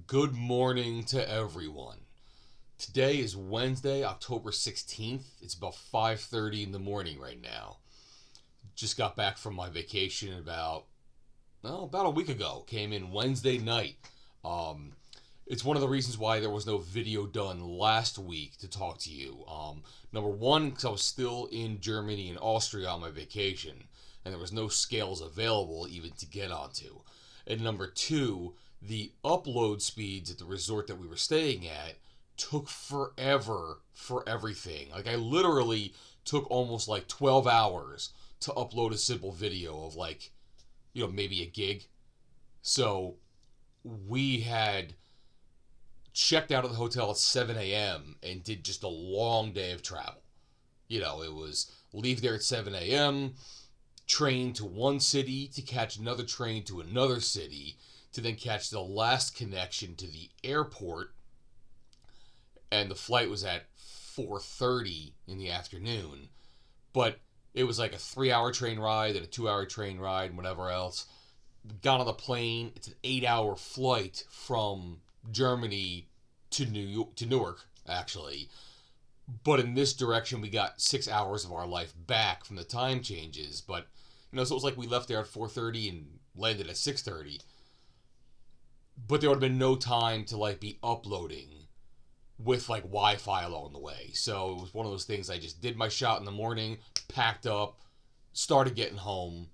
Good morning to everyone. Today is Wednesday, October 16th. It's about 5:30 in the morning right now. Just got back from my vacation about a week ago. Came in Wednesday night. Um, it's one of the reasons why there was no video done last week to talk to you. Number one, because I was still in Germany and Austria on my vacation, and there was no scales available even to get onto. And number two, the upload speeds at the resort that we were staying at took forever for everything. Like, I literally took almost like 12 hours to upload a simple video of maybe a gig. So we had checked out of the hotel at 7 a.m. and did just a long day of travel. It was leave there at 7 a.m., train to one city to catch another train to another city to then catch the last connection to the airport, and the flight was at 4:30 in the afternoon. But it was like a 3-hour train ride and a 2-hour train ride and whatever else. Got on the plane. It's an 8-hour flight from Germany to Newark, actually. But in this direction, we got 6 hours of our life back from the time changes. But so it was like we left there at 4:30 and landed at 6:30. But there would have been no time to be uploading with Wi-Fi along the way. So it was one of those things. I just did my shot in the morning, packed up, started getting home,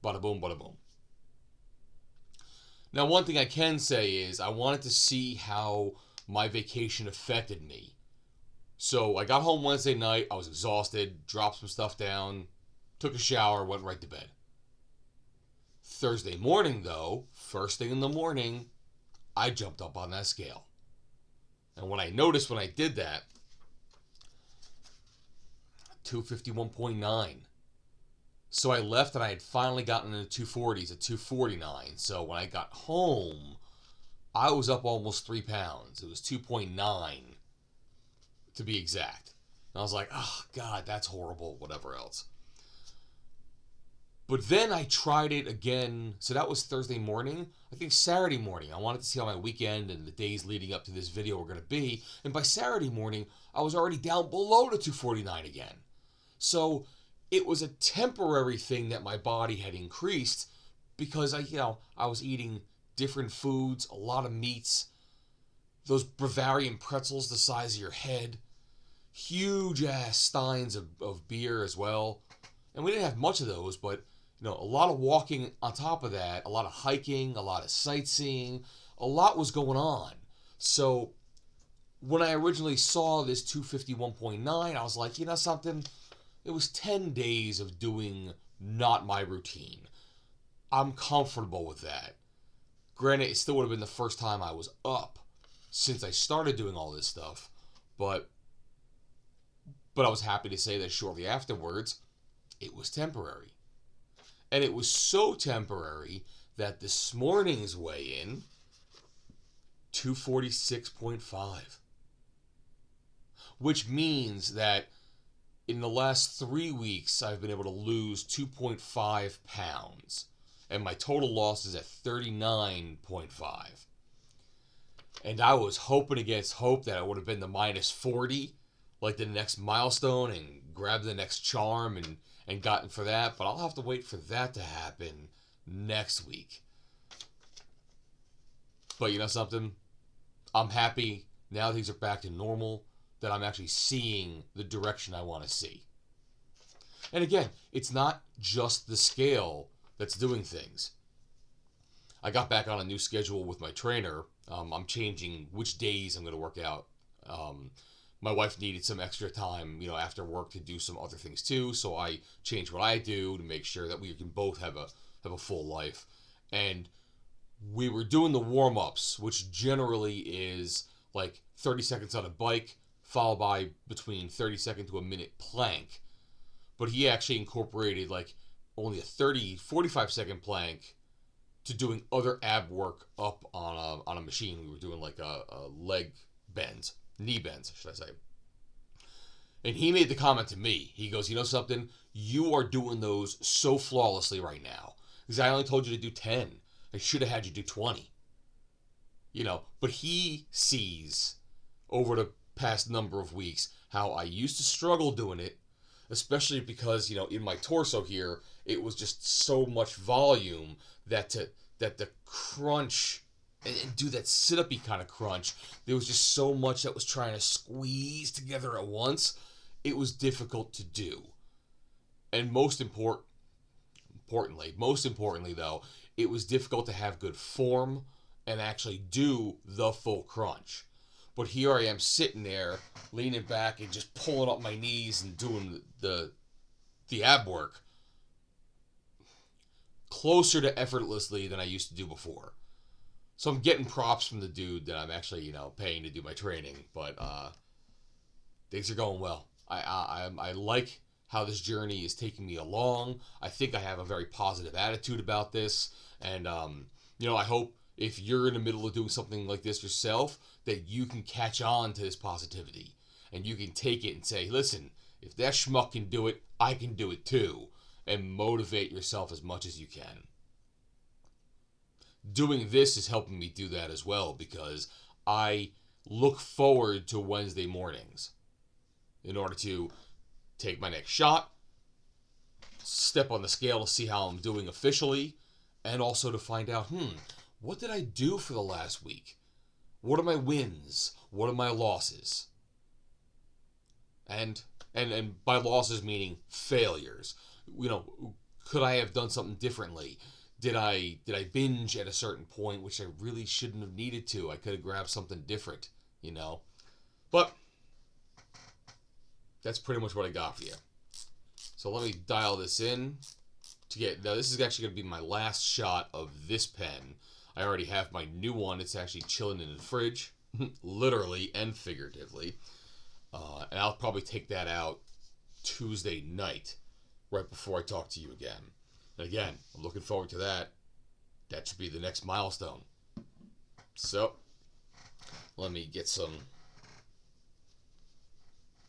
bada boom, bada boom. Now, one thing I can say is I wanted to see how my vacation affected me. So I got home Wednesday night. I was exhausted, dropped some stuff down, took a shower, went right to bed. Thursday morning, though, first thing in the morning, I jumped up on that scale. And what I noticed when I did that, 251.9. So I left and I had finally gotten into 240s at 249. So when I got home, I was up almost 3 pounds. It was 2.9 to be exact. And I was like, oh, God, that's horrible, whatever else. But then I tried it again. So that was Thursday morning. I think Saturday morning, I wanted to see how my weekend and the days leading up to this video were going to be. And by Saturday morning, I was already down below the 249 again. So it was a temporary thing that my body had increased because I was eating different foods, a lot of meats, those Bavarian pretzels the size of your head, huge ass steins of beer as well. And we didn't have much of those, but a lot of walking on top of that, a lot of hiking, a lot of sightseeing, a lot was going on. So when I originally saw this 251.9, I was like, something? It was 10 days of doing not my routine. I'm comfortable with that. Granted, it still would have been the first time I was up since I started doing all this stuff, but I was happy to say that shortly afterwards, it was temporary. And it was so temporary that this morning's weigh-in, 246.5. Which means that in the last 3 weeks, I've been able to lose 2.5 pounds. And my total loss is at 39.5. And I was hoping against hope that it would have been the minus 40, like the next milestone, and grabbed the next charm and gotten for that, but I'll have to wait for that to happen next week. But something? I'm happy now things are back to normal, that I'm actually seeing the direction I want to see. And again, it's not just the scale that's doing things. I got back on a new schedule with my trainer. I'm changing which days I'm going to work out. My wife needed some extra time, after work to do some other things too. So I changed what I do to make sure that we can both have a full life. And we were doing the warm-ups, which generally is like 30 seconds on a bike, followed by between 30 second to a minute plank. But he actually incorporated only a 45 second plank to doing other ab work up on a machine. We were doing a leg bends. Knee bends, should I say. And he made the comment to me. He goes, something? You are doing those so flawlessly right now. Because I only told you to do 10. I should have had you do 20. But he sees over the past number of weeks how I used to struggle doing it, especially because, in my torso here, it was just so much volume that the crunch and do that sit-up-y kind of crunch, there was just so much that was trying to squeeze together at once. It was difficult to do. And most importantly though, it was difficult to have good form and actually do the full crunch. But here I am sitting there, leaning back and just pulling up my knees and doing the ab work closer to effortlessly than I used to do before. So I'm getting props from the dude that I'm actually, paying to do my training. But things are going well. I like how this journey is taking me along. I think I have a very positive attitude about this. And, I hope if you're in the middle of doing something like this yourself, that you can catch on to this positivity. And you can take it and say, listen, if that schmuck can do it, I can do it too. And motivate yourself as much as you can. Doing this is helping me do that as well, because I look forward to Wednesday mornings in order to take my next shot, step on the scale to see how I'm doing officially, and also to find out, what did I do for the last week? What are my wins? What are my losses? And by losses meaning failures. Could I have done something differently? Did I binge at a certain point, which I really shouldn't have needed to? I could have grabbed something different, But that's pretty much what I got for you. So let me dial this in now this is actually going to be my last shot of this pen. I already have my new one. It's actually chilling in the fridge, literally and figuratively. And I'll probably take that out Tuesday night, right before I talk to you again. And again, I'm looking forward to that. That should be the next milestone. So, let me get some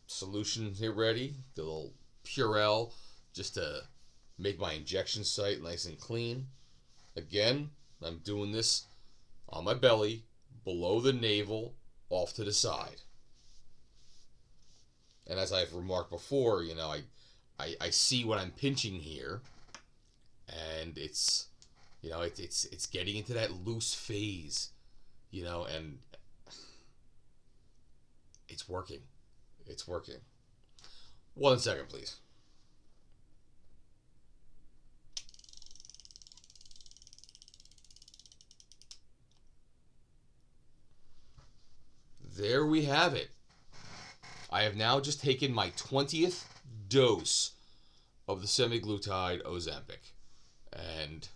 solution here ready. The little Purell, just to make my injection site nice and clean. Again, I'm doing this on my belly, below the navel, off to the side. And as I've remarked before, I see what I'm pinching here, and it's getting into that loose phase, and it's working. It's working. 1 second, please. There we have it. I have now just taken my 20th dose of the semaglutide Ozempic. And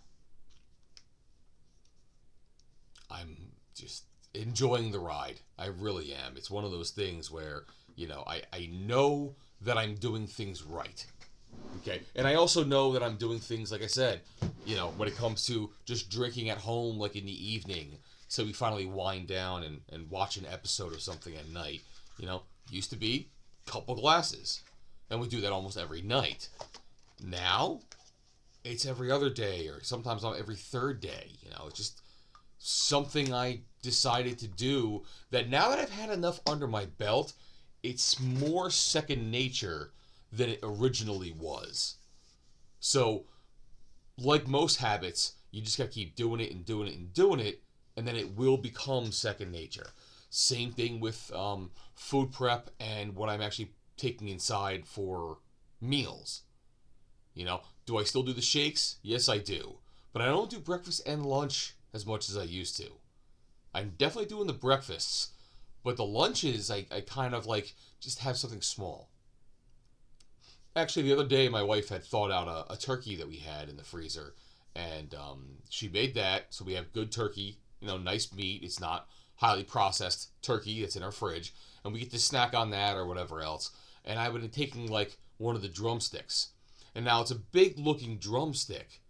I'm just enjoying the ride. I really am. It's one of those things where, I know that I'm doing things right. Okay? And I also know that I'm doing things, like I said, when it comes to just drinking at home, like in the evening, so we finally wind down and watch an episode of something at night. Used to be a couple glasses. And we do that almost every night. Now, it's every other day, or sometimes every third day. It's just something I decided to do that now that I've had enough under my belt, it's more second nature than it originally was. So, like most habits, you just got to keep doing it and doing it and doing it, and then it will become second nature. Same thing with food prep and what I'm actually taking inside for meals. Do I still do the shakes? Yes, I do. But I don't do breakfast and lunch as much as I used to. I'm definitely doing the breakfasts, but the lunches, I kind of just have something small. Actually, the other day, my wife had thawed out a turkey that we had in the freezer, and she made that, so we have good turkey, nice meat. It's not highly processed turkey that's in our fridge, and we get to snack on that or whatever else. And I've been taking one of the drumsticks, and now it's a big looking drumstick,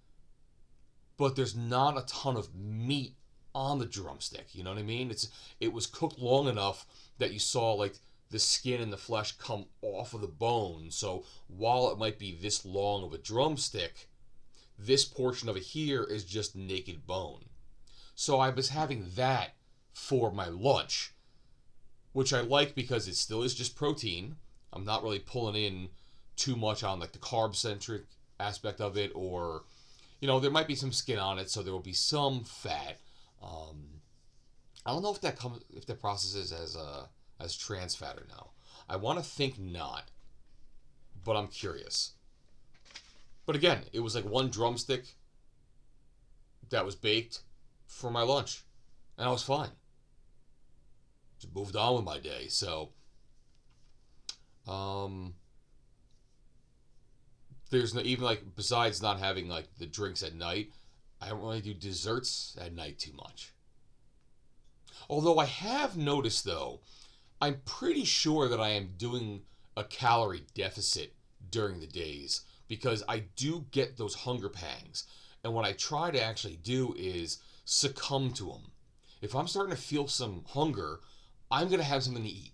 but there's not a ton of meat on the drumstick. You know what I mean? It was cooked long enough that you saw the skin and the flesh come off of the bone. So while it might be this long of a drumstick, this portion of it here is just naked bone. So I was having that for my lunch, which I like because it still is just protein. I'm not really pulling in too much on like the carb-centric aspect of it, or, there might be some skin on it, so there will be some fat. I don't know if that processes as trans fat or no. I want to think not, but I'm curious. But again, it was like one drumstick that was baked for my lunch, and I was fine. Just moved on with my day. So, there's no, even like, besides not having like the drinks at night, I don't really do desserts at night too much. Although I have noticed, though, I'm pretty sure that I am doing a calorie deficit during the days, because I do get those hunger pangs. And what I try to actually do is succumb to them. If I'm starting to feel some hunger, I'm going to have something to eat.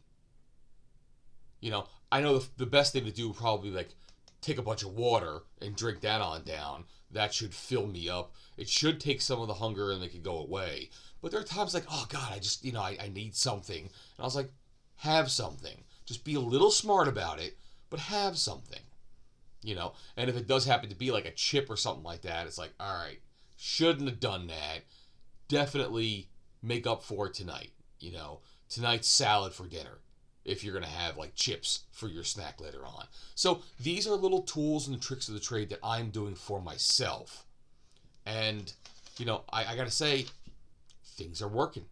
I know the best thing to do would probably be like take a bunch of water and drink that on down. That should fill me up. It should take some of the hunger and it could go away. But there are times like, oh God, I just, I need something. And I was like, have something. Just be a little smart about it, but have something. And if it does happen to be like a chip or something like that, it's like, all right, shouldn't have done that. Definitely make up for it tonight. Tonight's salad for dinner, if you're going to have like chips for your snack later on. So these are little tools and tricks of the trade that I'm doing for myself. And, I got to say, things are working.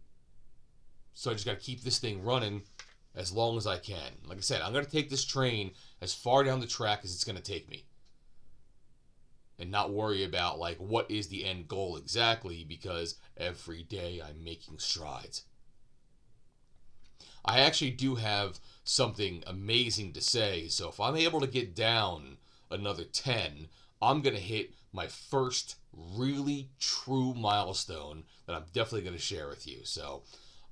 So I just got to keep this thing running as long as I can. Like I said, I'm going to take this train as far down the track as it's going to take me. And not worry about like what is the end goal exactly, because every day I'm making strides. I actually do have something amazing to say. So if I'm able to get down another 10, I'm going to hit my first really true milestone that I'm definitely going to share with you. So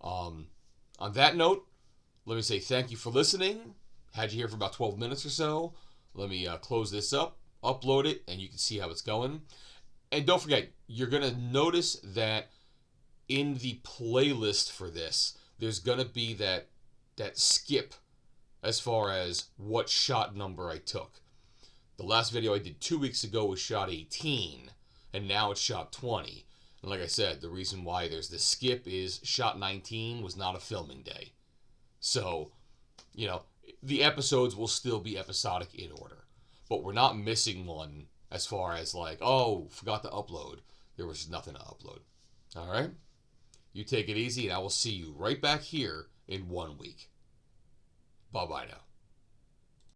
on that note, let me say thank you for listening. Had you here for about 12 minutes or so. Let me close this up, upload it, and you can see how it's going. And don't forget, you're going to notice that in the playlist for this, there's going to be that skip as far as what shot number I took. The last video I did 2 weeks ago was shot 18, and now it's shot 20. And like I said, the reason why there's this skip is shot 19 was not a filming day. So, the episodes will still be episodic in order. But we're not missing one as far as like, oh, forgot to upload. There was nothing to upload. All right? You take it easy, and I will see you right back here in 1 week. Bye-bye now.